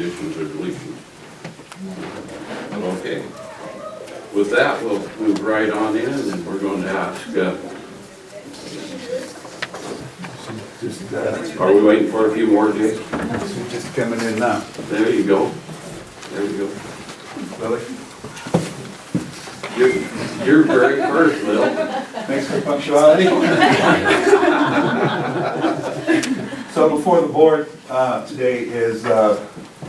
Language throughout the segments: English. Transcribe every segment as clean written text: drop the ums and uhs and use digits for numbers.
Additions or deletions? Okay. With that, we'll move right on in, and we're going to ask, are we waiting for a few more, Jay? She's just coming in now. There you go. There you go. Lily? You're very first, Lil. Thanks for punctuality. So before the board today is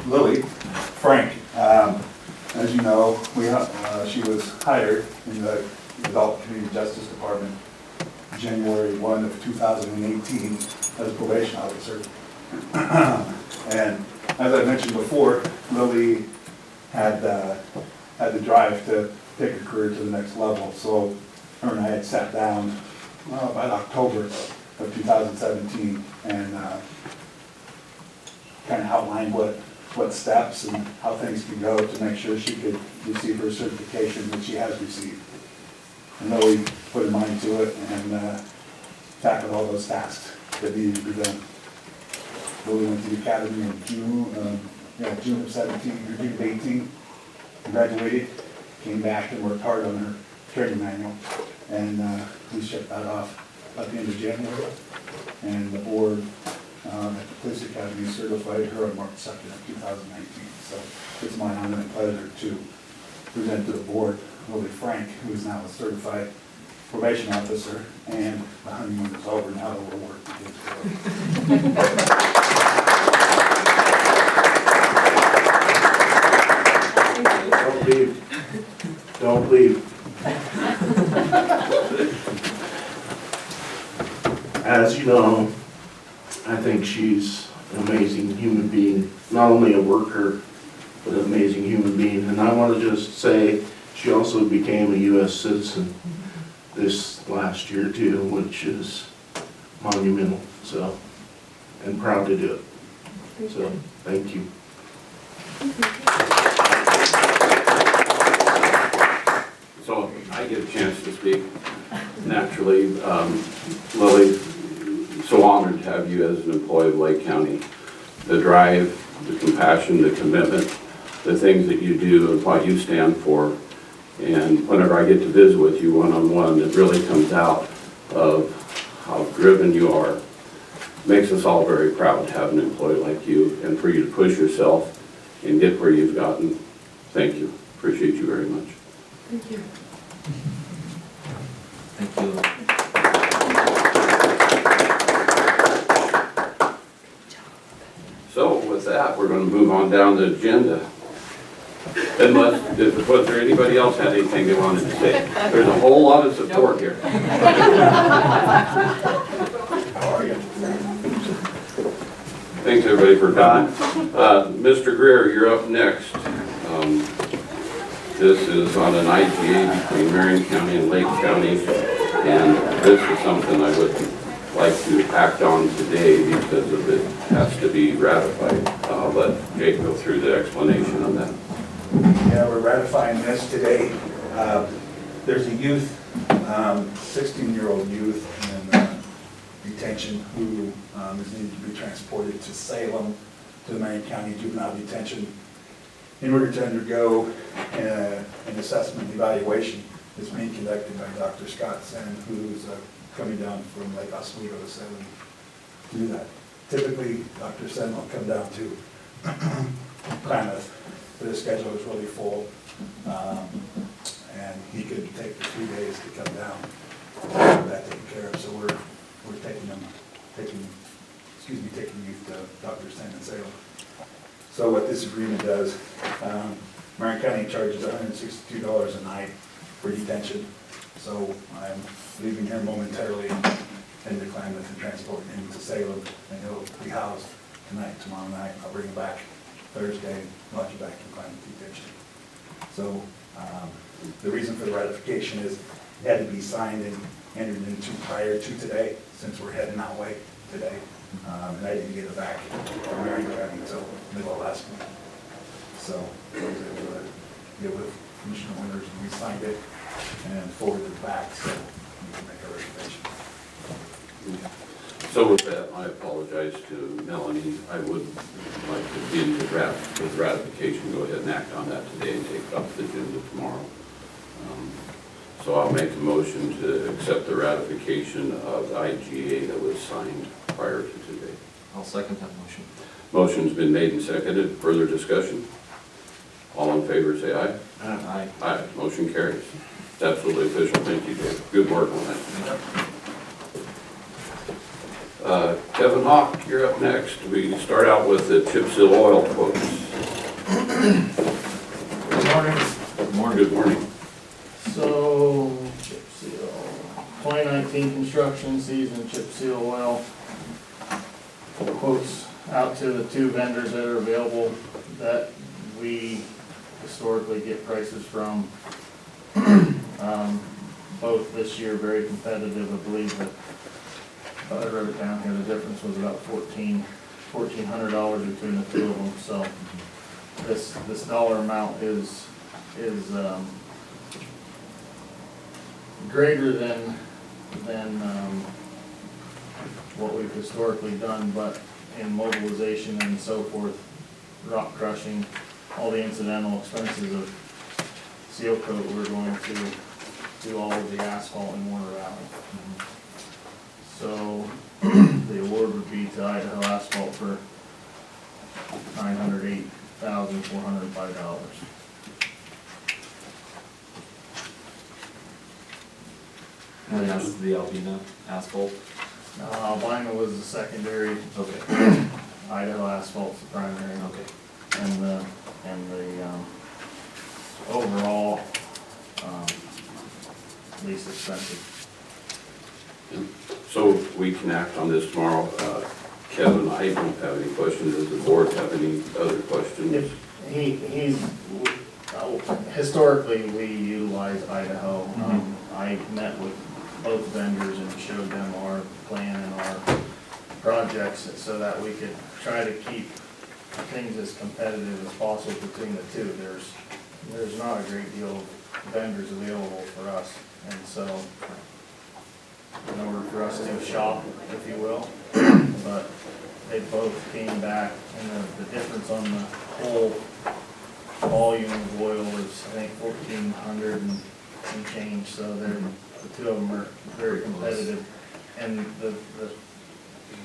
Lily Frank. As you know, she was hired in the Adult Community Justice Department January 1 of 2018 as a probation officer. And as I mentioned before, Lily had the drive to take her career to the next level. So her and I had sat down about October of 2017 and kind of outlined what steps and how things could go to make sure she could receive her certification, which she has received. And Lily put her mind to it and tackled all those tasks that needed to be done. Lily went to the academy in June of 17, or June of 18, graduated, came back and worked hard on her training manual, and we shipped that off at the end of January, and the board at the police academy certified her on March 2nd of 2019. So it's my honor and pleasure to present to the board Lily Frank, who is now a certified probation officer, and the honeymoon is over. Now that we're working Don't leave. Don't leave. As you know, I think she's an amazing human being, not only a worker, but an amazing human being. And I want to just say she also became a U.S. citizen this last year too, which is monumental. So, and proud to do it. So, thank you. So I get a chance to speak. Naturally, Lily, so honored to have you as an employee of Lake County. The drive, the compassion, the commitment, the things that you do and what you stand for. And whenever I get to visit with you one-on-one, it really comes out of how driven you are. Makes us all very proud to have an employee like you, and for you to push yourself and get where you've gotten. Thank you. Appreciate you very much. Thank you. Thank you. So with that, we're going to move on down the agenda. Unless, was there anybody else had anything they wanted to say? There's a whole lot of support here. Thanks everybody for coming. Mr. Greer, you're up next. This is on an IGA between Marion County and Lake County, and this is something I would like to act on today because of it has to be ratified. I'll let Jake go through the explanation on that. Yeah, we're ratifying this today. There's a youth, 16-year-old youth in detention who is needed to be transported to Salem, to the Marion County Juvenile Detention, in order to undergo an assessment evaluation that's being conducted by Dr. Scott Sen, who's coming down from Lake Oswego to Salem to do that. Typically, Dr. Sen will come down to Klamath, but his schedule is really full, and he could take the 3 days to come down and get that taken care of. So we're taking youth to Dr. Sen in Salem. So what this agreement does, Marion County charges $162 a night for detention. So I'm leaving here momentarily into Klamath and transporting him to Salem, and he'll be housed tonight, tomorrow night. I'll bring him back Thursday, launch him back in Klamath detention. So the reason for the ratification is it had to be signed and entered into prior to today, since we're heading that way today. And I didn't get it back from Marion County until middle of last week. So I was able to get with Commissioner Winters and we signed it and forwarded it back so we can make our reservation. So with that, I apologize to Melanie. I would like to begin the draft with ratification, go ahead and act on that today and take it up the agenda tomorrow. So I'll make a motion to accept the ratification of the IGA that was signed prior to today. I'll second that motion. Motion's been made and seconded. Further discussion? All in favor, say aye. Aye. Aye. Motion carries. It's absolutely official. Thank you, Dave. Good work on that. Kevin Hawk, you're up next. We start out with the chip seal oil quotes. Good morning. Good morning. Good morning. So, chip seal, 2019 construction season chip seal oil. Quotes out to the two vendors that are available that we historically get prices from. Both this year very competitive. I believe that, I wrote it down here, the difference was about $1,400 between the two of them. So this dollar amount is greater than what we've historically done, but in mobilization and so forth, rock crushing, all the incidental expenses of seal coat, we're going to do all of the asphalt in Warner Valley. So the award would be to Idaho Asphalt for $908,405. And that's the Albina asphalt? Albina was the secondary, Okay. Idaho Asphalt's the primary, Okay. and the overall, least expensive. So we can act on this tomorrow. Kevin, I don't have any questions. Does the board have any other questions? Historically, we utilize Idaho. I met with both vendors and showed them our plan and our projects so that we could try to keep things as competitive as possible between the two. There's not a great deal of vendors available for us, and so in order for us to shop, if you will, but they both came back, and the difference on the whole volume of oil is, I think, 1,400 and some change, so the two of them are very competitive. And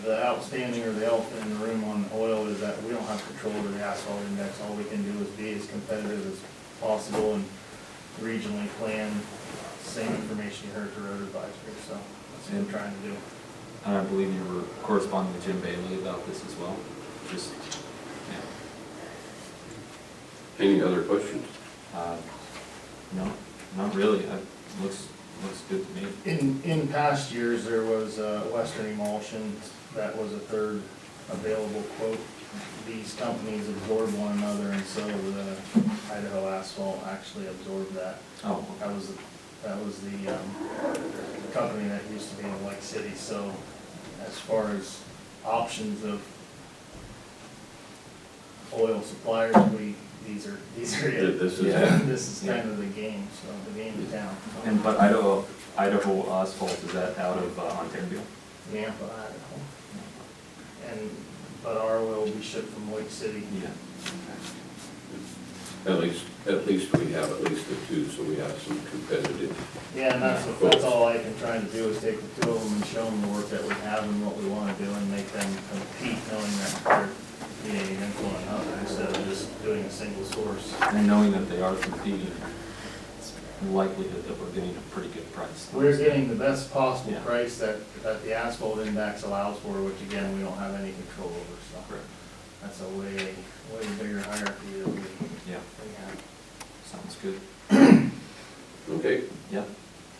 the outstanding, or the elephant in the room on oil, is that we don't have control over the asphalt index. All we can do is be as competitive as possible and regionally plan, same information you heard at the road advisory, so that's what we're trying to do. And I believe you were corresponding with Jim Bailey about this as well. Just, Any other questions? no, not really. Looks good to me. In past years, there was Western Emulsion, that was a third available quote. These companies absorb one another, and so the Idaho Asphalt actually absorbed that. Oh, That was the company that used to be in Lake City. So as far as options of oil suppliers, these are it. This is Yeah. This is kind of the game, so the game of town. but Idaho asphalt, is that out of Ontario? Nampa, Idaho. But our oil will be shipped from Lake City. Yeah. At least we have at least the two, so we have some competitive. Yeah, and that's all I can try to do, is take the two of them and show them the work that we have and what we want to do, and make them compete, knowing that they're competing against one another instead of just doing a single source. And knowing that they are competing, it's likelihood that we're getting a pretty good price. We're getting the best possible Yeah. price that the asphalt index allows for, which again, we don't have any control over, so. Correct. That's a way bigger hierarchy that we Yeah, have. sounds good. Okay, Yeah.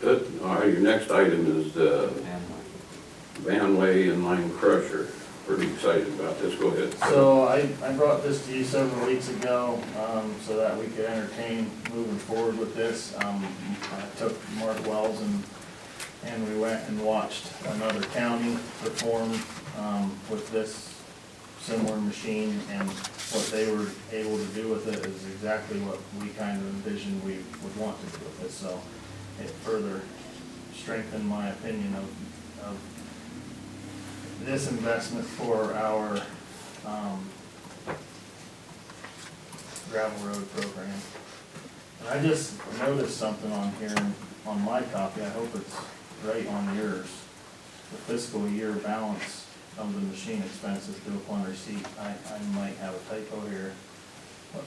good. All right, your next item is the And Vanway Inline Crusher. Pretty excited about this. Go ahead. So I brought this to you several weeks ago, so that we could entertain moving forward with this. I took Mark Wells and we went and watched another county perform, with this similar machine, and what they were able to do with it is exactly what we kind of envisioned we would want to do with it. So it further strengthened my opinion of this investment for our, gravel road program. And I just noticed something on here, on my copy, I hope it's right on yours. The fiscal year balance of the machine expenses due upon receipt, I might have a typo here.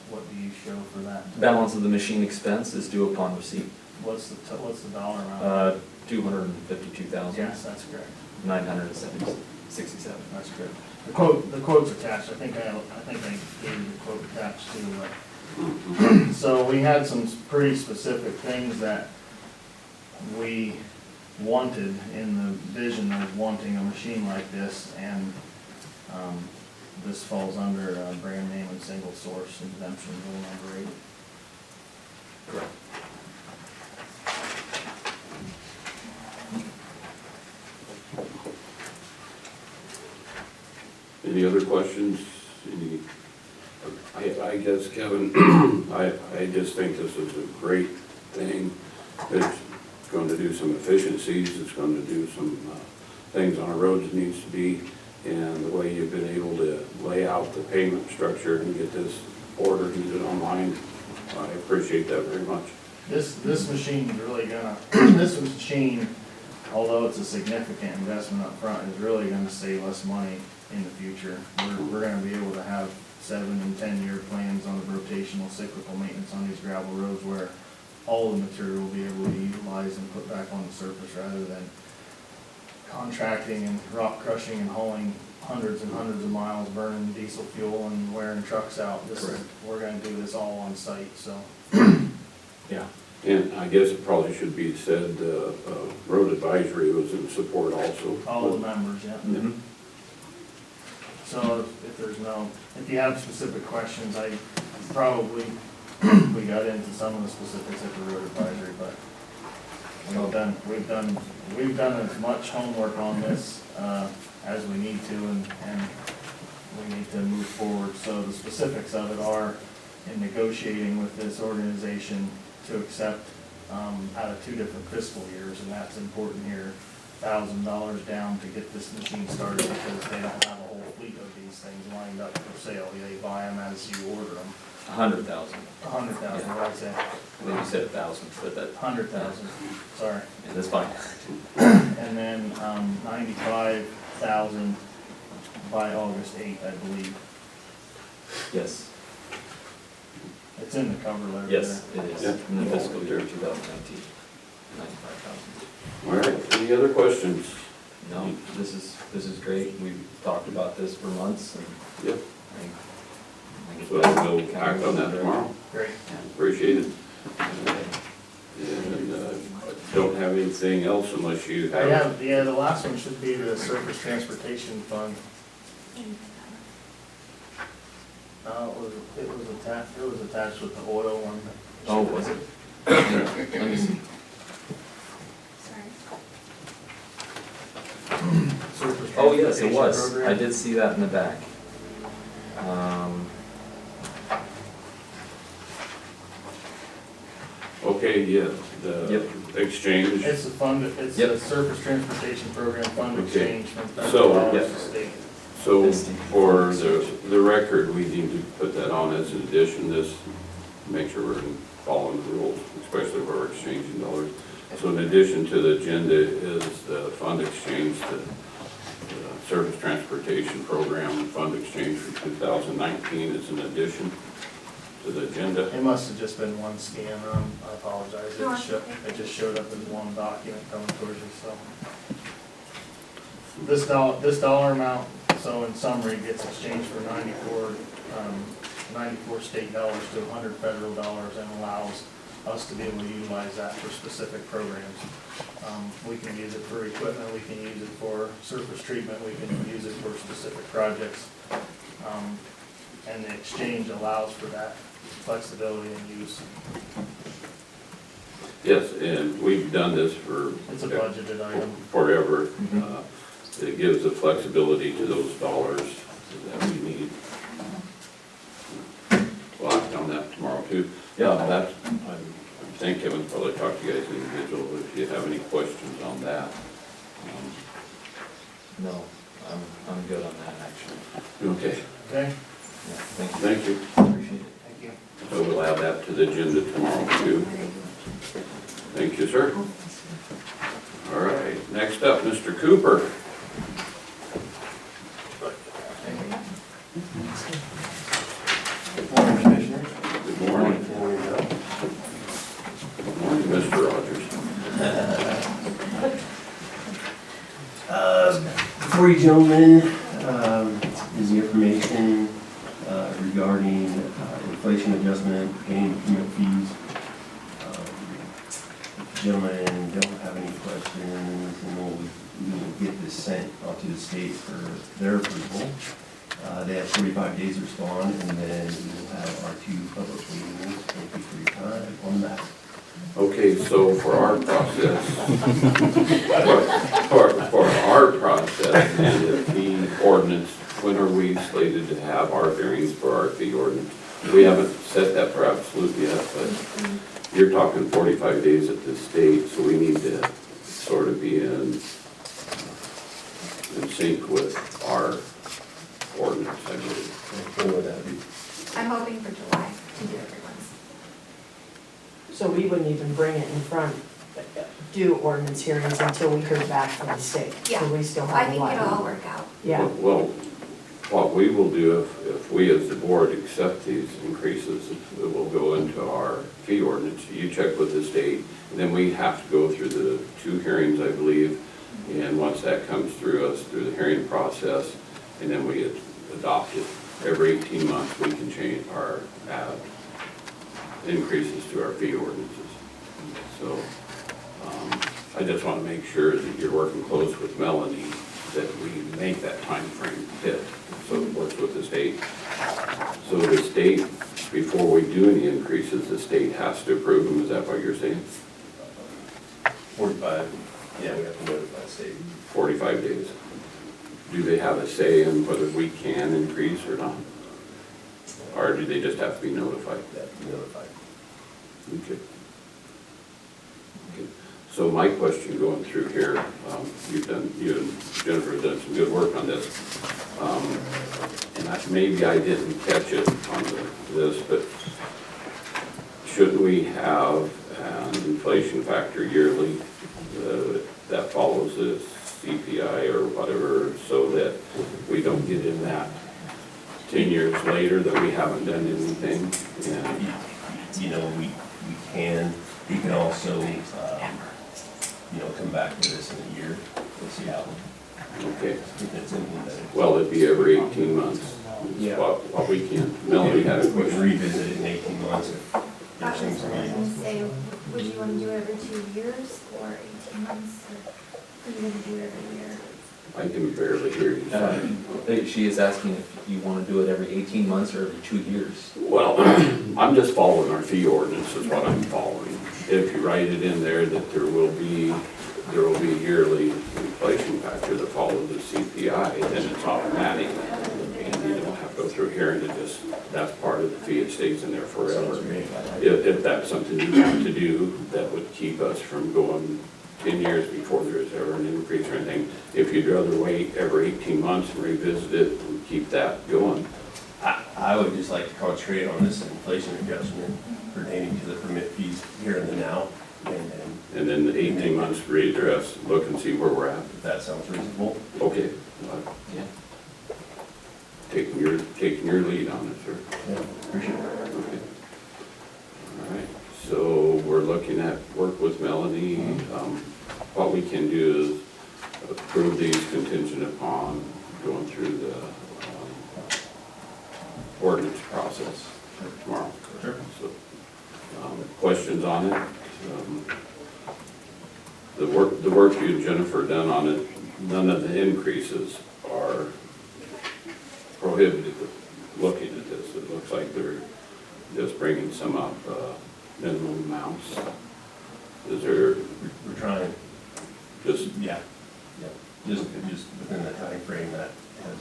What do you show for that? Balance of the machine expense is due upon receipt. What's the dollar amount? 252,000. Yes, that's correct. 967. That's good. The quote's attached, I think I gave you the quote attached to, so we had some pretty specific things that we wanted in the vision of wanting a machine like this, and, this falls under brand name and single source exemption rule number 8. Correct. Any other questions? I guess, Kevin, I just think this is a great thing. It's going to do some efficiencies, it's going to do some things on our roads that needs to be, and the way you've been able to lay out the payment structure and get this ordered and get it online, I appreciate that very much. This machine's really gonna, this machine, although it's a significant investment up front, is really gonna save us money in the future. We're gonna be able to have 7 and 10-year plans on the rotational cyclical maintenance on these gravel roads, where all the material will be able to be utilized and put back on the surface, rather than contracting and rock crushing and hauling hundreds and hundreds of miles, burning diesel fuel and wearing trucks out. We're gonna do this all on site, so. Yeah. And I guess it probably should be said, road advisory was in support also. All the members, yeah. Mm-hmm. So if you have specific questions, I probably, we got into some of the specifics at the road advisory, but we've done as much homework on this, as we need to, and we need to move forward. So the specifics of it are in negotiating with this organization to accept, out of 2 different fiscal years, and that's important here, $1,000 down to get this machine started, because they don't have a whole fleet of these things lined up for sale. They buy them as you order them. 100,000. 100,000, what did I say? Then you said 1,000, but that, 100,000, sorry. yeah, that's fine. And then, 95,000 by August 8th, I believe. Yes. It's in the cover letter. Yes, it is. Yeah. In the fiscal year 2019. 95,000. All right, any other questions? No, this is great. We've talked about this for months, and Yep. I think So we'll act on that tomorrow. Great. Appreciate it. And don't have anything else unless you I have. have, yeah, the last one should be the surface transportation fund. It was attached with the oil one. Oh, was it? Let me see. Surface Oh, yes, it transportation was. program. I did see that in the back. Okay, yeah, the exchange. It's a fund, it's Yep. a surface transportation program fund Okay. exchange from So, federal dollars yeah. to state. So for the record, we need to put that on as an addition, this, make sure we're following the rules, especially where we're exchanging dollars. So in addition to the agenda is the fund exchange, the Surface Transportation Program Fund Exchange for 2019 is an addition to the agenda. It must have just been one scan, I apologize, No, it's okay. it just showed up as one document coming towards you, so. This dollar amount, so in summary, gets exchanged for 94 state dollars to 100 federal dollars, and allows us to be able to utilize that for specific programs. We can use it for equipment, we can use it for surface treatment, we can use it for specific projects. And the exchange allows for that flexibility and use. Yes, and we've done this for It's a budgeted item. forever. Mhm. It gives the flexibility to those dollars that we need. Well, I've done that tomorrow too. Yeah. That's, I think Kevin probably talk to you guys individually if you have any questions on that. No. I'm good on that, actually. Okay, Okay, Yeah, thank you. thank you. Appreciate it. thank you. So we'll add that to the agenda tomorrow too. Thank you, sir. All right, next up, Mr. Cooper. Morning, Commissioner. Good morning. Morning, Joe. Good morning, Mr. Rogers. Before you gentlemen, is the information regarding inflation adjustment, paying permit fees. If you gentlemen don't have any questions, then we'll get this sent out to the state for their approval. They have 45 days to respond, and then we will have our 2 public meetings. Thank you for your time on that. Okay, so for our process, for our process and the fee ordinance, when are we slated to have our hearings for our fee ordinance? We haven't set that for absolute yet, but you're talking 45 days at the state, so we need to sort of be in sync with our ordinance, I believe. When would that be? I'm hoping for July to do everyone's. So we wouldn't even bring it in front, do ordinance hearings until we heard back from the state. Yeah. So we still I have a think it'll all while. work out. Yeah, Well, what we will do, if we as the board accept these increases, it will go into our fee ordinance. You check with the state, and then we have to go through the 2 hearings, I believe. And once that comes through us, through the hearing process, and then we adopt it. Every 18 months, we can change our, add increases to our fee ordinances. So, I just want to make sure that you're working close with Melanie, that we make that time frame fit, so it works with the state. So the state, before we do any increases, the state has to approve them, is that what you're saying? 45, yeah, we have to notify the state. 45 days. Do they have a say in whether we can increase or not? Or do they just have to be notified? They have to be notified. Okay. Okay. So my question going through here, you and Jennifer have done some good work on this. And maybe I didn't catch it on this, but shouldn't we have an inflation factor yearly that follows this CPI or whatever, so that we don't get in that 10 years later that we haven't done anything? And You know, we can also, come back to this in a year and see how okay, it's implemented. well, it'd be every 18 months, is Yeah. what we can. Melanie had a We can question. revisit it in 18 months if That there was seems to what I was be. gonna say, would you wanna do it every 2 years or 18 months, or are you gonna do it every year? I can barely hear you. She is asking if you want to do it every 18 months or every 2 years. Well, I'm just following our fee ordinance is what I'm following. If you write it in there that there will be yearly inflation factor that follows the CPI, then it's automatic. And you don't have to go through here, and that's part of the fee, it stays in there forever. If that's something you want to do, that would keep us from going 10 years before there's ever an increase or anything. If you'd rather wait every 18 months and revisit it and keep that going. I would just like to concentrate on this inflation adjustment pertaining to the permit fees here and the now, and And then the 18 months readdress, look and see where we're at. if that sounds reasonable. Okay. Yeah. Taking your lead on it, sir. Yeah, appreciate it. Okay. All right, so we're looking at work with Melanie. What we can do is approve these contingent upon going through the ordinance process tomorrow. Sure. So, questions on it? The work you and Jennifer done on it, none of the increases are prohibited looking at this. It looks like they're just bringing some up, minimum amounts. Is there We're trying, just, yeah, just within the time frame that has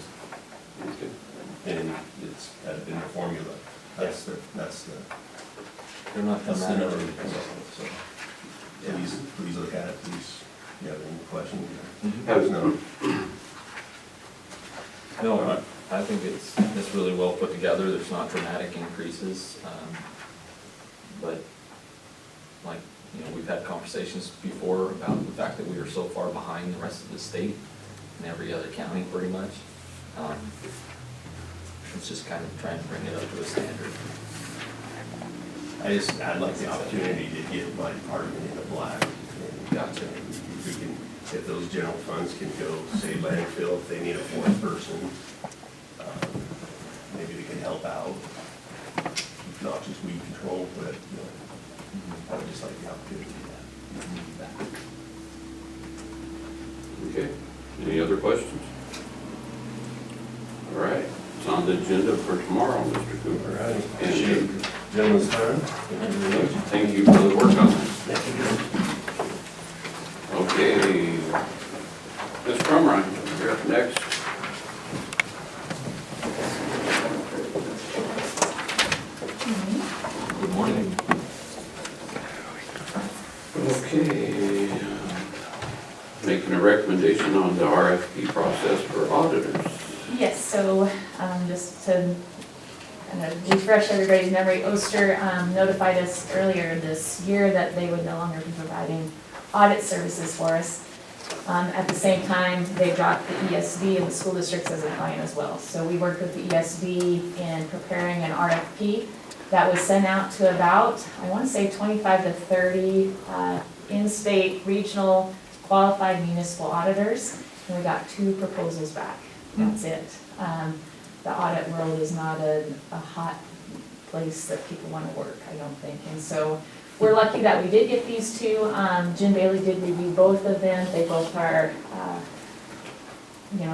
okay, been, it's kind of been the formula. That's the They're not That's the coming number out. we come up with, so. Please look at it, please, if you have any questions. Have- No. No, I think it's really well put together, there's not dramatic increases, but like, you know, we've had conversations before about the fact that we are so far behind the rest of the state and every other county pretty much. It's just kind of trying to bring it up to a standard. I'd like the opportunity to get my department in the black. Gotcha. We can, if those general funds can go, say landfill, if they need a fourth person, maybe they can help out. Not just weed control, but, you know, I would just like the opportunity to do that. Okay, any other questions? All right, it's on the agenda for tomorrow, Mr. Cooper. All right. And Gentlemen's time. Thank you very much. thank you for the work on this. Okay, Ms. Crumrine, you're up next. Good morning. Okay, making a recommendation on the RFP process for auditors. Yes, so just to kind of refresh everybody's memory, Oster notified us earlier this year that they would no longer be providing audit services for us. At the same time, they dropped the ESV and the school districts as a client as well. So we worked with the ESV in preparing an RFP that was sent out to about, I want to say 25 to 30 in-state, regional, qualified municipal auditors. And we got 2 proposals back. That's it. The audit world is not a hot place that people want to work, I don't think. And so we're lucky that we did get these 2. Jim Bailey did review both of them. They both are,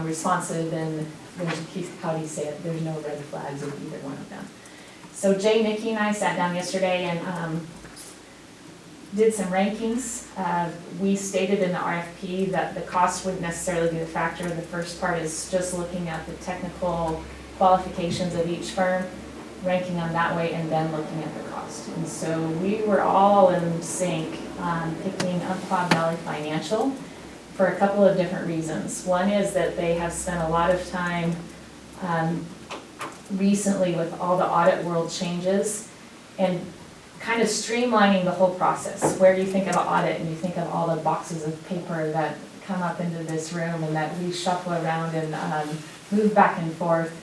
responsive, and there's, how do you say it? There's no red flags with either one of them. So Jay, Nikki, and I sat down yesterday and did some rankings. We stated in the RFP that the cost wouldn't necessarily be the factor. The first part is just looking at the technical qualifications of each firm, ranking them that way, and then looking at the cost. And so we were all in sync picking Umpqua Valley Financial for a couple of different reasons. One is that they have spent a lot of time recently with all the audit world changes and kind of streamlining the whole process. Where you think of an audit and you think of all the boxes of paper that come up into this room and that we shuffle around and move back and forth,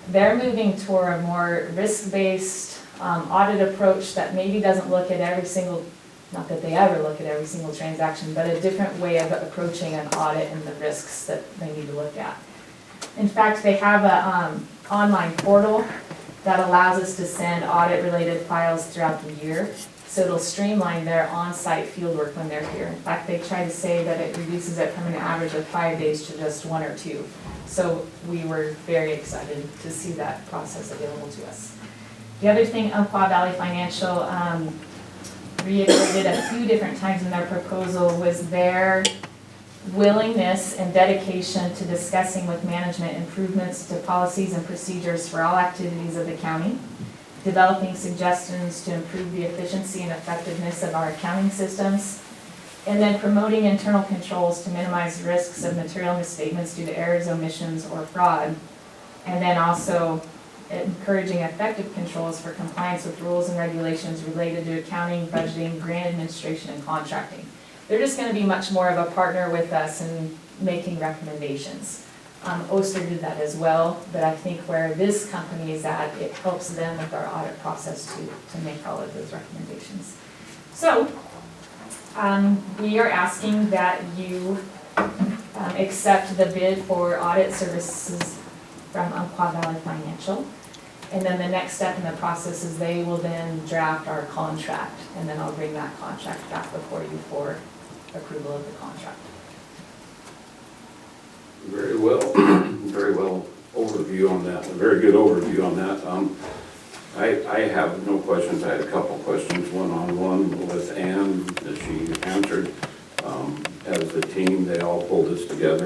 they're moving toward a more risk-based audit approach that maybe doesn't look at every single, not that they ever look at every single transaction, but a different way of approaching an audit and the risks that they need to look at. In fact, they have an online portal that allows us to send audit-related files throughout the year. So it'll streamline their on-site fieldwork when they're here. In fact, they try to say that it reduces it from an average of 5 days to just 1 or 2. So we were very excited to see that process available to us. The other thing Umpqua Valley Financial reiterated a few different times in their proposal was their willingness and dedication to discussing with management improvements to policies and procedures for all activities of the county, developing suggestions to improve the efficiency and effectiveness of our accounting systems, and then promoting internal controls to minimize risks of material misstatements due to errors, omissions, or fraud, and then also encouraging effective controls for compliance with rules and regulations related to accounting, budgeting, grant administration, and contracting. They're just going to be much more of a partner with us in making recommendations. Oster did that as well, but I think where this company is at, it helps them with our audit process to make all of those recommendations. So we are asking that you accept the bid for audit services from Umpqua Valley Financial. And then the next step in the process is they will then draft our contract, and then I'll bring that contract back before you for approval of the contract. Very well overview on that, a very good overview on that. I have no questions. I had a couple questions one-on-one with Ann that she answered. As a team, they all pulled this together